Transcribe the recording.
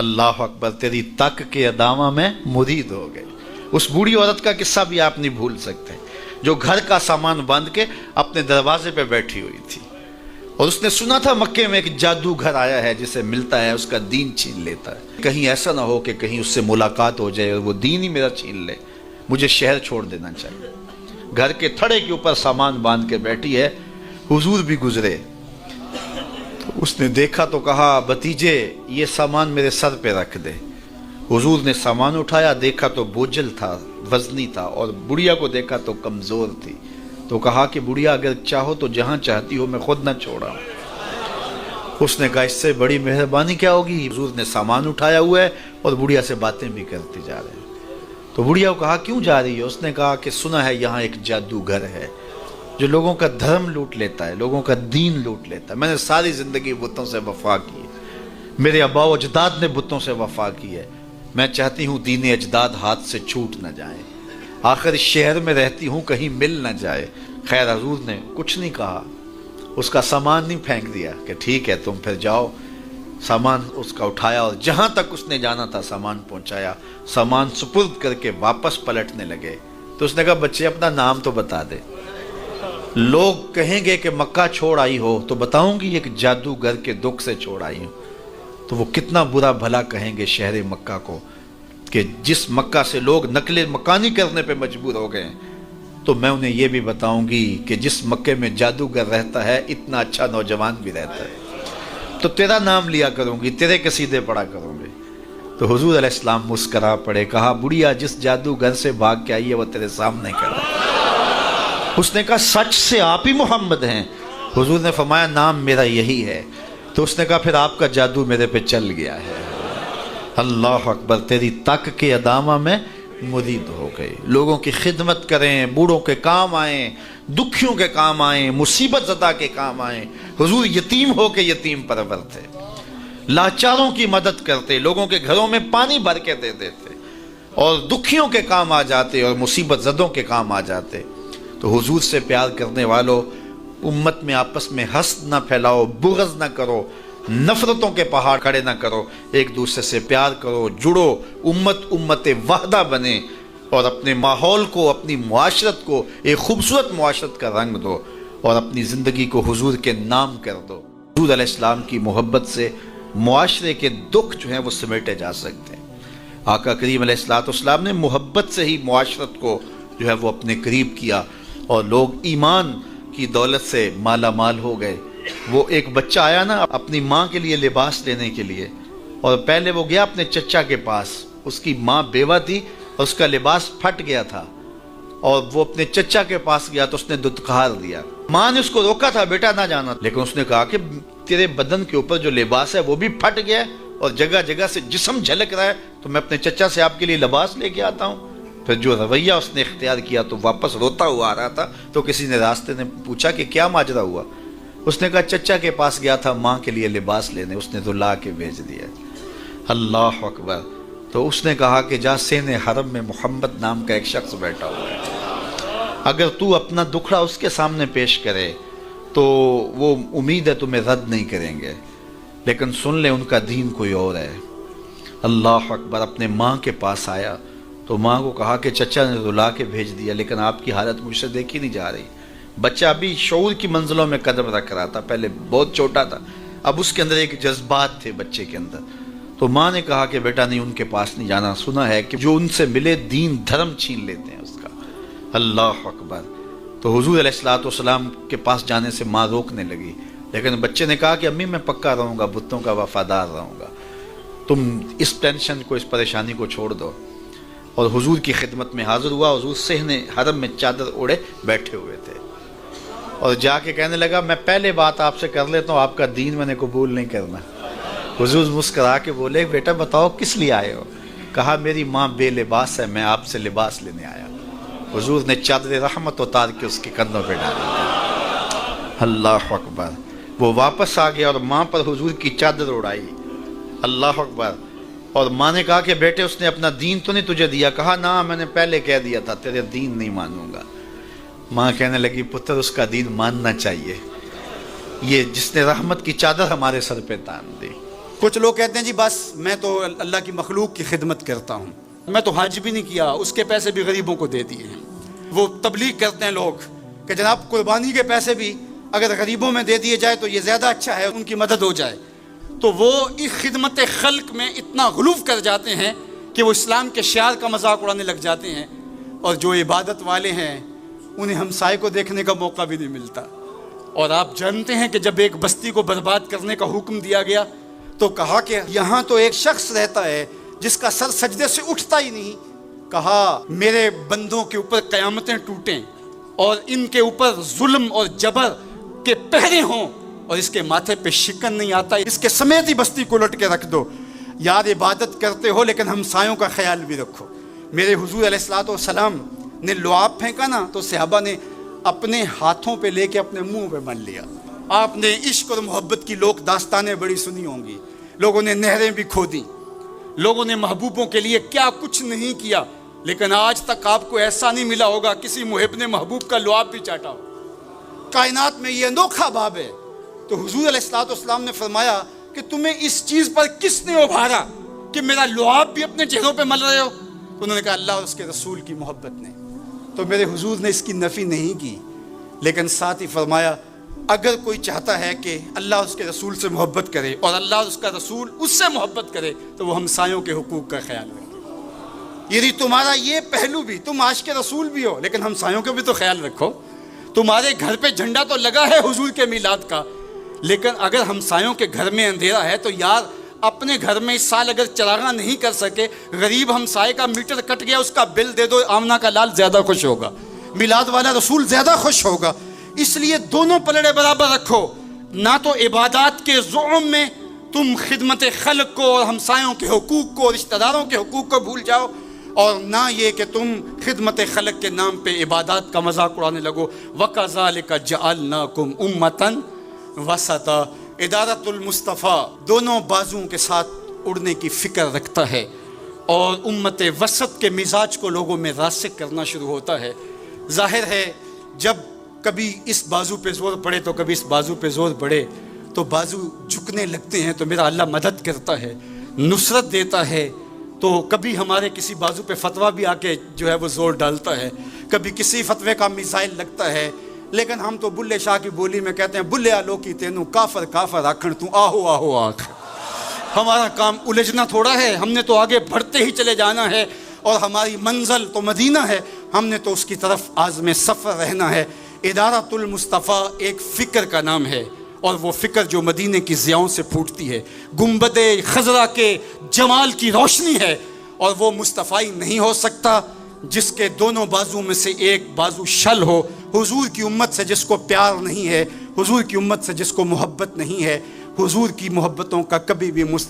اللہ اکبر، تیری تک کے ادامہ میں مرید ہو گئے۔ اس بوڑھی عورت کا قصہ بھی آپ نہیں بھول سکتے، جو گھر کا سامان باندھ کے اپنے دروازے پہ بیٹھی ہوئی تھی، اور اس نے سنا تھا مکے میں ایک جادوگر آیا ہے جسے ملتا ہے اس کا دین چھین لیتا ہے، کہیں ایسا نہ ہو کہ کہیں اس سے ملاقات ہو جائے اور وہ دین ہی میرا چھین لے، مجھے شہر چھوڑ دینا چاہیے۔ گھر کے تھڑے کے اوپر سامان باندھ کے بیٹھی ہے، حضور بھی گزرے، تو اس نے دیکھا تو کہا بھتیجے یہ سامان میرے سر پہ رکھ دے۔ حضور نے سامان اٹھایا، دیکھا تو بوجھل تھا، وزنی تھا، اور بڑھیا کو دیکھا تو کمزور تھی، تو کہا کہ بڑھیا اگر چاہو تو جہاں چاہتی ہو میں خود نہ چھوڑا۔ اس نے کہا اس سے بڑی مہربانی کیا ہوگی؟ حضور نے سامان اٹھایا ہوا ہے اور بڑھیا سے باتیں بھی کرتے جا رہے ہیں۔ تو بڑھیا کو کہا کیوں جا رہی ہے؟ اس نے کہا کہ سنا ہے یہاں ایک جادوگر ہے جو لوگوں کا دھرم لوٹ لیتا ہے، لوگوں کا دین لوٹ لیتا ہے۔ میں نے ساری زندگی بتوں سے وفا کی ہے، میرے آباء و اجداد نے بتوں سے وفا کی ہے، میں چاہتی ہوں دین اجداد ہاتھ سے چھوٹ نہ جائیں، آخر اس شہر میں رہتی ہوں کہیں مل نہ جائے۔ خیر حضور نے کچھ نہیں کہا، اس کا سامان نہیں پھینک دیا کہ ٹھیک ہے تم پھر جاؤ۔ سامان اس کا اٹھایا اور جہاں تک اس نے جانا تھا سامان پہنچایا، سامان سپرد کر کے واپس پلٹنے لگے تو اس نے کہا بچے اپنا نام تو بتا دے، لوگ کہیں گے کہ مکہ چھوڑ آئی ہو تو بتاؤں گی ایک جادوگر کے دکھ سے چھوڑ آئی ہوں، تو وہ کتنا برا بھلا کہیں گے شہر مکہ کو کہ جس مکہ سے لوگ نقل مکانی کرنے پہ مجبور ہو گئے، تو میں انہیں یہ بھی بتاؤں گی کہ جس مکے میں جادوگر رہتا ہے اتنا اچھا نوجوان بھی رہتا ہے، تو تیرا نام لیا کروں گی، تیرے قصیدے پڑھا کروں گی۔ تو حضور علیہ السلام مسکرا پڑے، کہا بڑھیا جس جادوگر سے بھاگ کے آئی ہے وہ تیرے سامنے کھڑا ہے۔ اس نے کہا سچ سے آپ ہی محمد ہیں؟ حضور نے فرمایا نام میرا یہی ہے۔ تو اس نے کہا پھر آپ کا جادو میرے پہ چل گیا ہے۔ اللہ اکبر، تیری تک کے ادامہ میں مرید ہو گئے، لوگوں کی خدمت کریں، بوڑھوں کے کام آئیں، دکھیوں کے کام آئیں، مصیبت زدہ کے کام آئیں۔ حضور یتیم ہو کے یتیم پرور تھے، لاچاروں کی مدد کرتے، لوگوں کے گھروں میں پانی بھر کے دے دیتے، اور دکھیوں کے کام آ جاتے اور مصیبت زدوں کے کام آ جاتے۔ تو حضور سے پیار کرنے والوں، امت میں آپس میں حسد نہ پھیلاؤ، بغض نہ کرو، نفرتوں کے پہاڑ کھڑے نہ کرو، ایک دوسرے سے پیار کرو، جڑو، امت وحدہ بنے، اور اپنے ماحول کو، اپنی معاشرت کو ایک خوبصورت معاشرت کا رنگ دو، اور اپنی زندگی کو حضور کے نام کر دو۔ حضور علیہ السلام کی محبت سے معاشرے کے دکھ جو ہیں وہ سمیٹے جا سکتے ہیں۔ آقا کریم علیہ السلام نے محبت سے ہی معاشرت کو جو ہے وہ اپنے قریب کیا، اور لوگ ایمان کی دولت سے مالا مال ہو گئے۔ وہ ایک بچہ آیا نا اپنی ماں کے لیے لباس لینے کے لیے، اور پہلے وہ گیا اپنے چچا کے پاس، اس کی ماں بیوہ تھی اور اس کا لباس پھٹ گیا تھا، اور وہ اپنے چچا کے پاس گیا تو اس نے دتکار دیا۔ ماں نے اس کو روکا تھا بیٹا نہ جانا، لیکن اس نے کہا کہ تیرے بدن کے اوپر جو لباس ہے وہ بھی پھٹ گیا ہے اور جگہ جگہ سے جسم جھلک رہا ہے، تو میں اپنے چچا سے آپ کے لیے لباس لے کے آتا ہوں۔ پھر جو رویہ اس نے اختیار کیا تو واپس روتا ہوا آ رہا تھا، تو کسی نے راستے نے پوچھا کہ کیا ماجرا ہوا؟ اس نے کہا چچا کے پاس گیا تھا ماں کے لیے لباس لینے، اس نے تو لا کے بھیج دیا۔ اللہ اکبر۔ تو اس نے کہا کہ جا سین حرم میں محمد نام کا ایک شخص بیٹھا ہوا ہے، اگر تو اپنا دکھڑا اس کے سامنے پیش کرے تو وہ امید ہے تمہیں رد نہیں کریں گے، لیکن سن لے ان کا دین کوئی اور ہے۔ اللہ اکبر۔ اپنے ماں کے پاس آیا تو ماں کو کہا کہ چچا نے رلا کے بھیج دیا، لیکن آپ کی حالت مجھ سے دیکھی نہیں جا رہی۔ بچہ ابھی شعور کی منزلوں میں قدم رکھ رہا تھا، پہلے بہت چھوٹا تھا، اب اس کے اندر ایک جذبات تھے بچے کے اندر۔ تو ماں نے کہا کہ بیٹا نہیں ان کے پاس نہیں جانا، سنا ہے کہ جو ان سے ملے دین دھرم چھین لیتے ہیں اس کا۔ اللہ اکبر۔ تو حضور علیہ السلام کے پاس جانے سے ماں روکنے لگی، لیکن بچے نے کہا کہ امی میں پکا رہوں گا، بتوں کا وفادار رہوں گا، تم اس ٹینشن کو، اس پریشانی کو چھوڑ دو۔ اور حضور کی خدمت میں حاضر ہوا۔ حضور صحن حرم میں چادر اوڑے بیٹھے ہوئے تھے، اور جا کے کہنے لگا میں پہلے بات آپ سے کر لیتا ہوں، آپ کا دین میں نے قبول نہیں کرنا۔ حضور مسکرا کے بولے بیٹا بتاؤ کس لیے آئے ہو؟ کہا میری ماں بے لباس ہے، میں آپ سے لباس لینے آیا۔ حضور نے چادر رحمت اتار کے اس کے کندھوں پہ ڈالی۔ اللہ اکبر۔ وہ واپس آ گیا اور ماں پر حضور کی چادر اڑائی۔ اللہ اکبر۔ اور ماں نے کہا کہ بیٹے اس نے اپنا دین تو نہیں تجھے دیا؟ کہا نہ میں نے پہلے کہہ دیا تھا تیرے دین نہیں مانوں گا۔ ماں کہنے لگی پتر اس کا دین ماننا چاہیے، یہ جس نے رحمت کی چادر ہمارے سر پہ تان دی۔ کچھ لوگ کہتے ہیں جی بس میں تو اللہ کی مخلوق کی خدمت کرتا ہوں، میں تو حج بھی نہیں کیا، اس کے پیسے بھی غریبوں کو دے دیے ہیں۔ وہ تبلیغ کرتے ہیں لوگ کہ جناب قربانی کے پیسے بھی اگر غریبوں میں دے دیے جائے تو یہ زیادہ اچھا ہے، ان کی مدد ہو جائے۔ تو وہ اس خدمت خلق میں اتنا غلو کر جاتے ہیں کہ وہ اسلام کے شعار کا مذاق اڑانے لگ جاتے ہیں، اور جو عبادت والے ہیں انہیں ہمسائے کو دیکھنے کا موقع بھی نہیں ملتا۔ اور آپ جانتے ہیں کہ جب ایک بستی کو برباد کرنے کا حکم دیا گیا تو کہا کہ یہاں تو ایک شخص رہتا ہے جس کا سر سجدے سے اٹھتا ہی نہیں، کہا میرے بندوں کے اوپر قیامتیں ٹوٹیں اور ان کے اوپر ظلم اور جبر کے پہرے ہوں اور اس کے ماتھے پہ شکن نہیں آتا، اس کے سمیت ہی بستی کو لٹ کے رکھ دو۔ یار عبادت کرتے ہو لیکن ہمسایوں کا خیال بھی رکھو۔ میرے حضور علیہ الصلوۃ والسلام نے لعاب پھینکا نا تو صحابہ نے اپنے ہاتھوں پہ لے کے اپنے منہ پہ مل لیا۔ آپ نے عشق اور محبت کی لوک داستانیں بڑی سنی ہوں گی، لوگوں نے نہریں بھی کھودی، لوگوں نے محبوبوں کے لیے کیا کچھ نہیں کیا، لیکن آج تک آپ کو ایسا نہیں ملا ہوگا کسی محب نے محبوب کا لعاب بھی چاٹا ہو۔ کائنات میں یہ انوکھا باب ہے۔ تو حضور علیہ الصلوۃ والسلام نے فرمایا کہ تمہیں اس چیز پر کس نے ابھارا کہ میرا لعاب بھی اپنے چہروں پہ مل رہے ہو؟ انہوں نے کہا اللہ اور اس کے رسول کی محبت نے۔ تو میرے حضور نے اس کی نفی نہیں کی، لیکن ساتھ ہی فرمایا اگر کوئی چاہتا ہے کہ اللہ اور اس کے رسول سے محبت کرے اور اللہ اور اس کا رسول اس سے محبت کرے تو وہ ہمسایوں کے حقوق کا خیال رکھے۔ یعنی تمہارا یہ پہلو بھی، تم عاشق رسول بھی ہو لیکن ہمسایوں کا بھی تو خیال رکھو۔ تمہارے گھر پہ جھنڈا تو لگا ہے حضور کے میلاد کا، لیکن اگر ہمسایوں کے گھر میں اندھیرا ہے تو یار اپنے گھر میں اس سال اگر چراغاں نہیں کر سکے، غریب ہمسائے کا میٹر کٹ گیا اس کا بل دے دو، آمنہ کا لال زیادہ خوش ہوگا، میلاد والا رسول زیادہ خوش ہوگا۔ اس لیے دونوں پلڑے برابر رکھو، نہ تو عبادات کے زعم میں تم خدمت خلق کو اور ہمسایوں کے حقوق کو، رشتہ داروں کے حقوق کو بھول جاؤ، اور نہ یہ کہ تم خدمت خلق کے نام پہ عبادات کا مذاق اڑانے لگو۔ وَكَذَلِكَ جَعَلْنَاكُمْ أُمَّةً وَسَطًا۔ ادارت المصطفیٰ دونوں بازوؤں کے ساتھ اڑنے کی فکر رکھتا ہے، اور امت وسط کے مزاج کو لوگوں میں راسخ کرنا شروع ہوتا ہے۔ ظاہر ہے جب کبھی اس بازو پہ زور پڑے تو کبھی اس بازو پہ زور پڑے تو بازو جھکنے لگتے ہیں، تو میرا اللہ مدد کرتا ہے، نصرت دیتا ہے۔ تو کبھی ہمارے کسی بازو پہ فتویٰ بھی آ کے جو ہے وہ زور ڈالتا ہے، کبھی کسی فتوے کا میزائل لگتا ہے، لیکن ہم تو بلے شاہ کی بولی میں کہتے ہیں بلے آلو کی تینوں کافر کافر آکھن تو آہو آہو آکھ۔ ہمارا کام الجھنا تھوڑا ہے، ہم نے تو آگے بڑھتے ہی چلے جانا ہے، اور ہماری منزل تو مدینہ ہے، ہم نے تو اس کی طرف عازم سفر رہنا ہے۔ ادارت المصطفیٰ ایک فکر کا نام ہے، اور وہ فکر جو مدینے کی ضیاؤں سے پھوٹتی ہے، گنبد خضرا کے جمال کی روشنی ہے، اور وہ مصطفی نہیں ہو سکتا جس کے دونوں بازو میں سے ایک بازو شل ہو۔ حضور کی امت سے جس کو پیار نہیں ہے، حضور کی امت سے جس کو محبت نہیں ہے، حضور کی محبتوں کا کبھی بھی